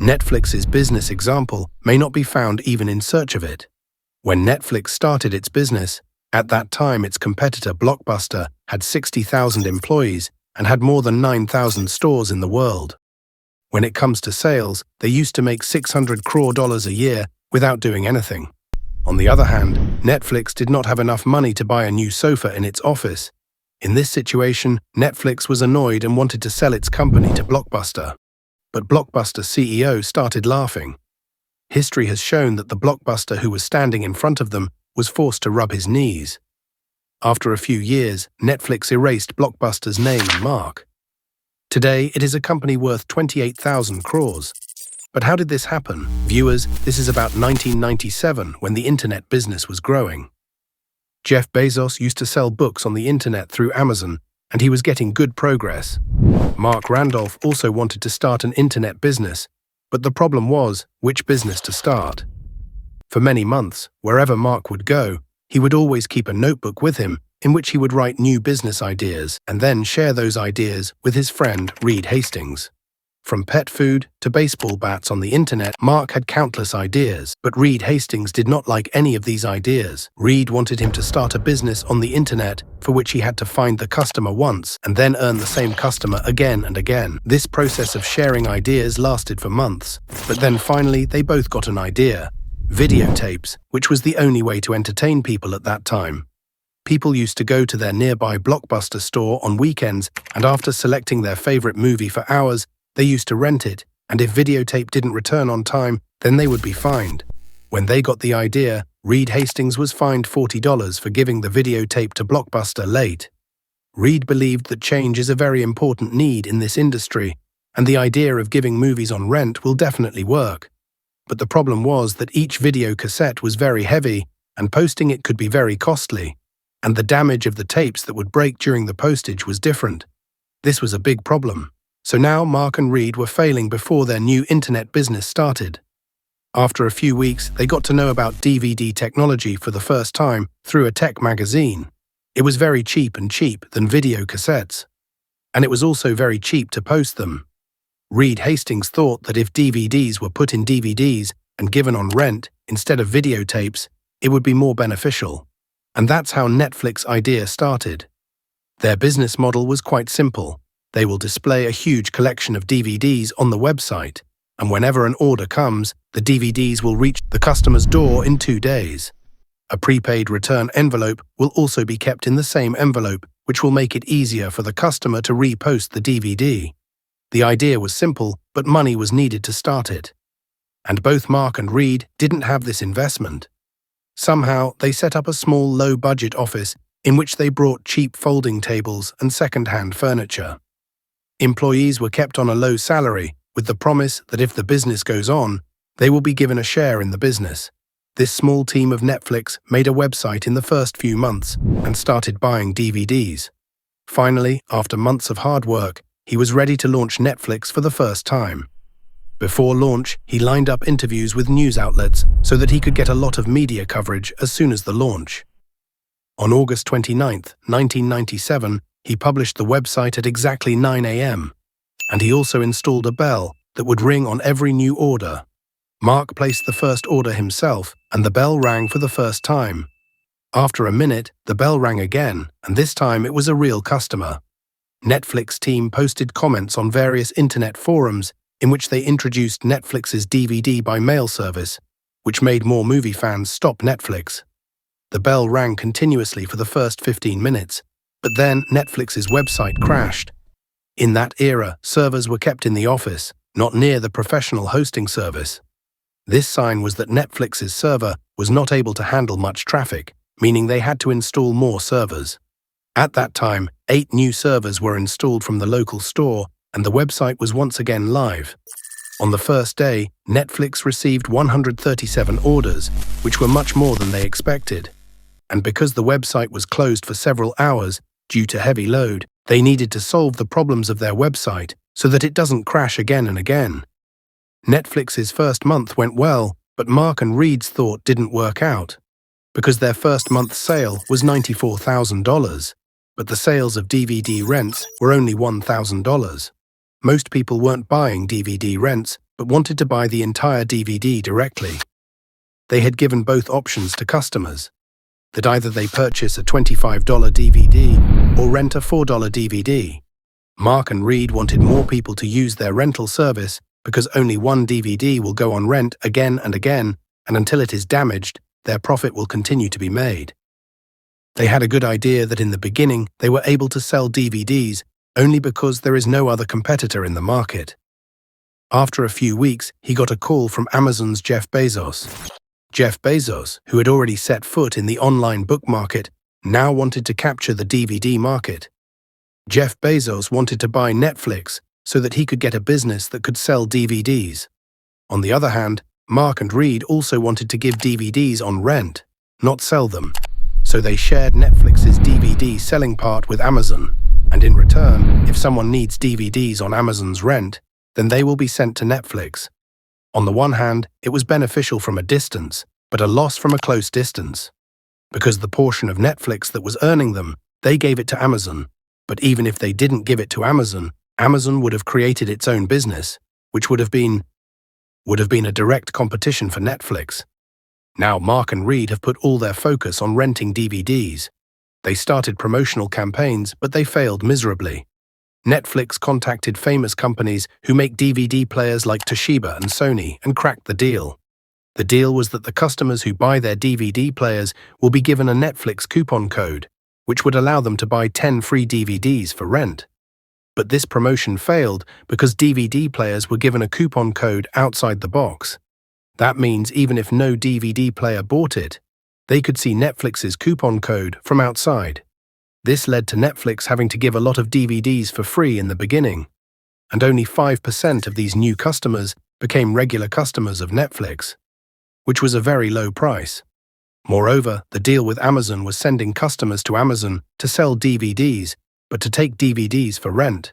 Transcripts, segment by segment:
Netflix's business example may not be found even in search of it. When Netflix started its business, at that time its competitor Blockbuster had 60,000 employees and had more than 9,000 stores in the world. When it comes to sales, they used to make $600 crore a year without doing anything. On the other hand, Netflix did not have enough money to buy a new sofa in its office. In this situation, Netflix was annoyed and wanted to sell its company to Blockbuster. But Blockbuster CEO started laughing. History has shown that the Blockbuster who was standing in front of them was forced to rub his knees. After a few years, Netflix erased Blockbuster's name and mark. Today, it is a company worth 28,000 crores. But how did this happen? Viewers, this is about 1997 when the internet business was growing. Jeff Bezos used to sell books on the internet through Amazon, and he was getting good progress. Mark Randolph also wanted to start an internet business, but the problem was which business to start. For many months, wherever Mark would go, he would always keep a notebook with him in which he would write new business ideas and then share those ideas with his friend Reed Hastings. From pet food to baseball bats on the internet, Mark had countless ideas, but Reed Hastings did not like any of these ideas. Reed wanted him to start a business on the internet for which he had to find the customer once and then earn the same customer again and again. This process of sharing ideas lasted for months, but then finally they both got an idea: videotapes, which was the only way to entertain people at that time. People used to go to their nearby Blockbuster store on weekends, and after selecting their favorite movie for hours, they used to rent it, and if videotape didn't return on time, then they would be fined. When they got the idea, Reed Hastings was fined $40 for giving the videotape to Blockbuster late. Reed believed that change is a very important need in this industry, and the idea of giving movies on rent will definitely work. But the problem was that each video cassette was very heavy, and posting it could be very costly, and the damage of the tapes that would break during the postage was different. This was a big problem. So now Mark and Reed were failing before their new internet business started. After a few weeks, they got to know about DVD technology for the first time through a tech magazine. It was very cheap than video cassettes. And it was also very cheap to post them. Reed Hastings thought that if DVDs were put in DVDs and given on rent instead of videotapes, it would be more beneficial. And that's how Netflix's idea started. Their business model was quite simple. They will display a huge collection of DVDs on the website, and whenever an order comes, the DVDs will reach the customer's door in 2 days. A prepaid return envelope will also be kept in the same envelope, which will make it easier for the customer to repost the DVD. The idea was simple, but money was needed to start it. And both Mark and Reed didn't have this investment. Somehow, they set up a small low-budget office in which they brought cheap folding tables and second-hand furniture. Employees were kept on a low salary with the promise that if the business goes on, they will be given a share in the business. This small team of Netflix made a website in the first few months and started buying DVDs. Finally, after months of hard work, he was ready to launch Netflix for the first time. Before launch, he lined up interviews with news outlets so that he could get a lot of media coverage as soon as the launch. On August 29, 1997, he published the website at exactly 9 a.m., and he also installed a bell that would ring on every new order. Mark placed the first order himself, and the bell rang for the first time. After a minute, the bell rang again, and this time it was a real customer. Netflix team posted comments on various internet forums in which they introduced Netflix's DVD by mail service, which made more movie fans stop Netflix. The bell rang continuously for the first 15 minutes, but then Netflix's website crashed. In that era, servers were kept in the office, not near the professional hosting service. This sign was that Netflix's server was not able to handle much traffic, meaning they had to install more servers. At that time, 8 new servers were installed from the local store, and the website was once again live. On the first day, Netflix received 137 orders, which were much more than they expected. And because the website was closed for several hours due to heavy load, they needed to solve the problems of their website so that it doesn't crash again and again. Netflix's first month went well, but Mark and Reed's thought didn't work out, because their first month's sale was $94,000, but the sales of DVD rents were only $1,000. most people weren't buying DVD rents but wanted to buy the entire DVD directly. They had given both options to customers, that either they purchase a $25 DVD or rent a $4 DVD. Mark and Reed wanted more people to use their rental service because only one DVD will go on rent again and again, and until it is damaged, their profit will continue to be made. They had a good idea that in the beginning they were able to sell DVDs only because there is no other competitor in the market. After a few weeks, he got a call from Amazon's Jeff Bezos. Jeff Bezos, who had already set foot in the online book market, now wanted to capture the DVD market. Jeff Bezos wanted to buy Netflix so that he could get a business that could sell DVDs. On the other hand, Mark and Reed also wanted to give DVDs on rent, not sell them. So they shared Netflix's DVD selling part with Amazon, and in return, if someone needs DVDs on Amazon's rent, then they will be sent to Netflix. On the one hand, it was beneficial from a distance, but a loss from a close distance. Because the portion of Netflix that was earning them, they gave it to Amazon. But even if they didn't give it to Amazon, Amazon would have created its own business, which would have been a direct competition for Netflix. Now Mark and Reed have put all their focus on renting DVDs. They started promotional campaigns, but they failed miserably. Netflix contacted famous companies who make DVD players like Toshiba and Sony and cracked the deal. The deal was that the customers who buy their DVD players will be given a Netflix coupon code, which would allow them to buy 10 free DVDs for rent. But this promotion failed because DVD players were given a coupon code outside the box. That means even if no DVD player bought it, they could see Netflix's coupon code from outside. This led to Netflix having to give a lot of DVDs for free in the beginning, and only 5% of these new customers became regular customers of Netflix, which was a very low price. Moreover, the deal with Amazon was sending customers to Amazon to sell DVDs, but to take DVDs for rent.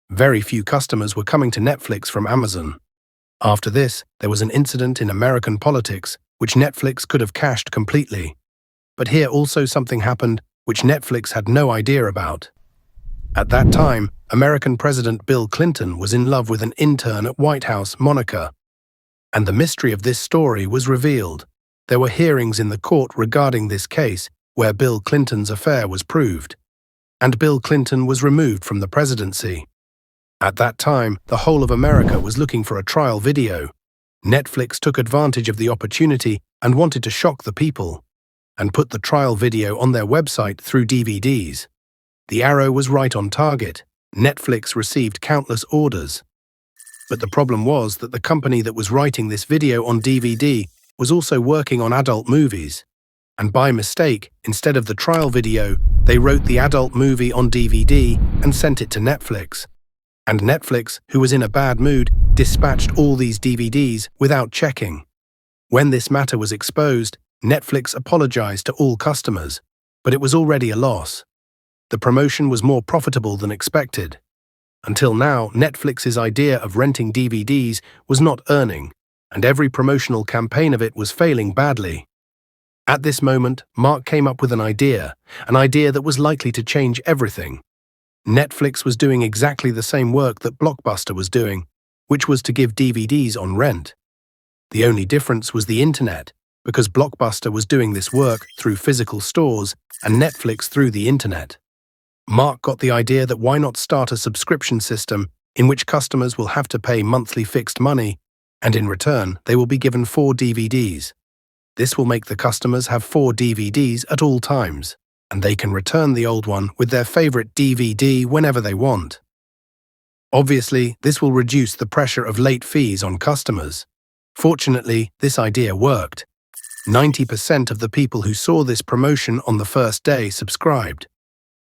Very few customers were coming to Netflix from Amazon. After this, there was an incident in American politics which Netflix could have cashed completely. But here also something happened which Netflix had no idea about. At that time, American President Bill Clinton was in love with an intern at White House, Monica. And the mystery of this story was revealed. There were hearings in the court regarding this case where Bill Clinton's affair was proved. And Bill Clinton was removed from the presidency. At that time, the whole of America was looking for a trial video. Netflix took advantage of the opportunity and wanted to shock the people, and put the trial video on their website through DVDs. The arrow was right on target. Netflix received countless orders. But the problem was that the company that was writing this video on DVD was also working on adult movies. And by mistake, instead of the trial video, they wrote the adult movie on DVD and sent it to Netflix. And Netflix, who was in a bad mood, dispatched all these DVDs without checking. When this matter was exposed, Netflix apologized to all customers, but it was already a loss. The promotion was more profitable than expected. Until now, Netflix's idea of renting DVDs was not earning, and every promotional campaign of it was failing badly. At this moment, Mark came up with an idea that was likely to change everything. Netflix was doing exactly the same work that Blockbuster was doing, which was to give DVDs on rent. The only difference was the internet, because Blockbuster was doing this work through physical stores and Netflix through the internet. Mark got the idea that why not start a subscription system in which customers will have to pay monthly fixed money, and in return they will be given 4 DVDs. This will make the customers have 4 DVDs at all times, and they can return the old one with their favorite DVD whenever they want. Obviously, this will reduce the pressure of late fees on customers. Fortunately, this idea worked. 90% of the people who saw this promotion on the first day subscribed.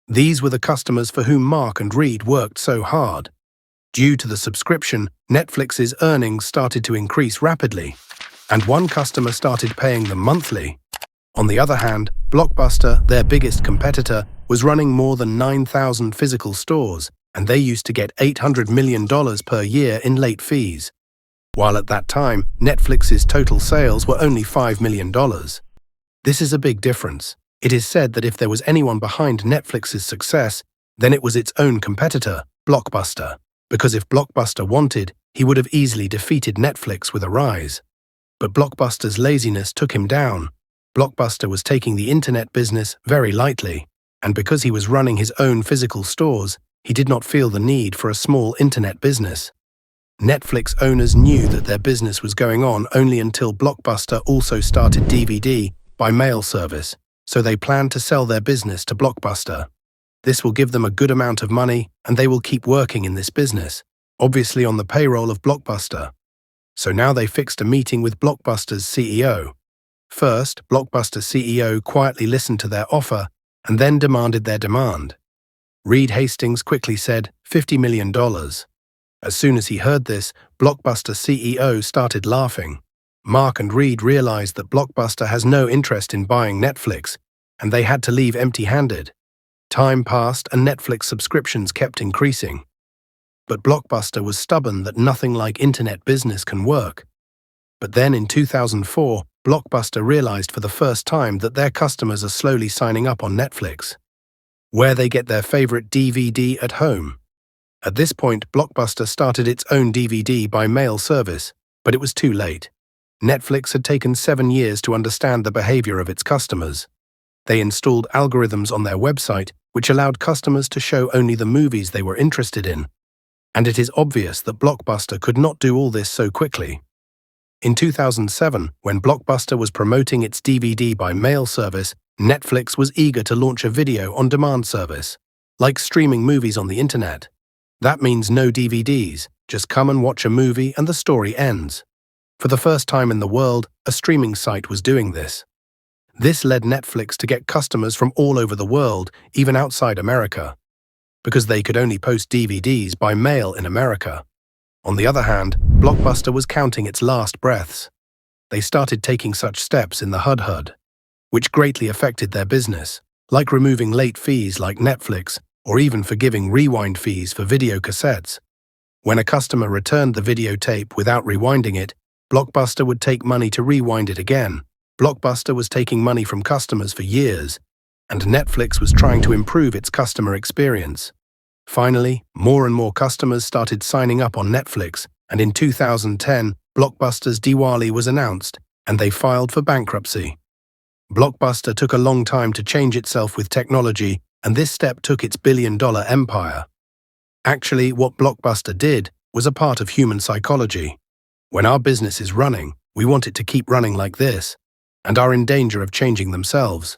These were the customers for whom Mark and Reed worked so hard. Due to the subscription, Netflix's earnings started to increase rapidly, and one customer started paying them monthly. On the other hand, Blockbuster, their biggest competitor, was running more than 9,000 physical stores, and they used to get $800 million per year in late fees. While at that time, Netflix's total sales were only $5 million. This is a big difference. It is said that if there was anyone behind Netflix's success, then it was its own competitor, Blockbuster. Because if Blockbuster wanted, he would have easily defeated Netflix with a rise. But Blockbuster's laziness took him down. Blockbuster was taking the internet business very lightly, and because he was running his own physical stores, he did not feel the need for a small internet business. Netflix owners knew that their business was going on only until Blockbuster also started DVD by mail service, so they planned to sell their business to Blockbuster. This will give them a good amount of money, and they will keep working in this business, obviously on the payroll of Blockbuster. So now they fixed a meeting with Blockbuster's CEO. First, Blockbuster CEO quietly listened to their offer and then demanded their demand. Reed Hastings quickly said $50 million. As soon as he heard this, Blockbuster CEO started laughing. Mark and Reed realized that Blockbuster has no interest in buying Netflix, and they had to leave empty-handed. Time passed and Netflix subscriptions kept increasing. But Blockbuster was stubborn that nothing like internet business can work. But then in 2004, Blockbuster realized for the first time that their customers are slowly signing up on Netflix, where they get their favorite DVD at home. At this point, Blockbuster started its own DVD by mail service, but it was too late. Netflix had taken 7 years to understand the behavior of its customers. They installed algorithms on their website which allowed customers to show only the movies they were interested in. And it is obvious that Blockbuster could not do all this so quickly. In 2007, when Blockbuster was promoting its DVD by mail service, Netflix was eager to launch a video-on-demand service, like streaming movies on the internet. That means no DVDs, just come and watch a movie and the story ends. For the first time in the world, a streaming site was doing this. This led Netflix to get customers from all over the world, even outside America, because they could only post DVDs by mail in America. On the other hand, Blockbuster was counting its last breaths. They started taking such steps in the HUD, which greatly affected their business, like removing late fees like Netflix, or even forgiving rewind fees for video cassettes. When a customer returned the videotape without rewinding it, Blockbuster would take money to rewind it again. Blockbuster was taking money from customers for years, and Netflix was trying to improve its customer experience. Finally, more and more customers started signing up on Netflix, and in 2010, Blockbuster's Diwali was announced, and they filed for bankruptcy. Blockbuster took a long time to change itself with technology, and this step took its billion-dollar empire. Actually, what Blockbuster did was a part of human psychology. When our business is running, we want it to keep running like this, and are in danger of changing themselves.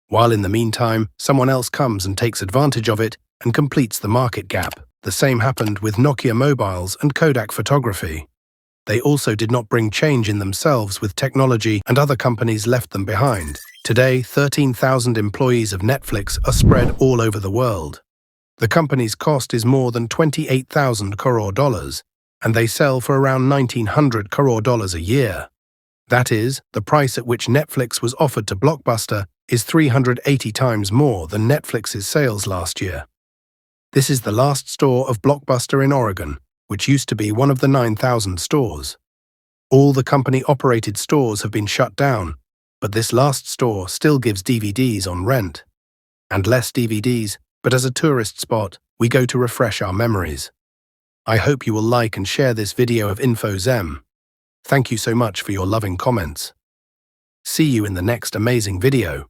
While in the meantime, someone else comes and takes advantage of it and completes the market gap. The same happened with Nokia mobiles and Kodak photography. They also did not bring change in themselves with technology, and other companies left them behind. Today, 13,000 employees of Netflix are spread all over the world. The company's cost is more than 28,000 crore dollars, and they sell for around 1,900 crore dollars a year. That is, the price at which Netflix was offered to Blockbuster is 380 times more than Netflix's sales last year. This is the last store of Blockbuster in Oregon, which used to be one of the 9,000 stores. All the company-operated stores have been shut down, but this last store still gives DVDs on rent. And less DVDs, but as a tourist spot, we go to refresh our memories. I hope you will like and share this video of InfoZem. Thank you so much for your loving comments. See you in the next amazing video.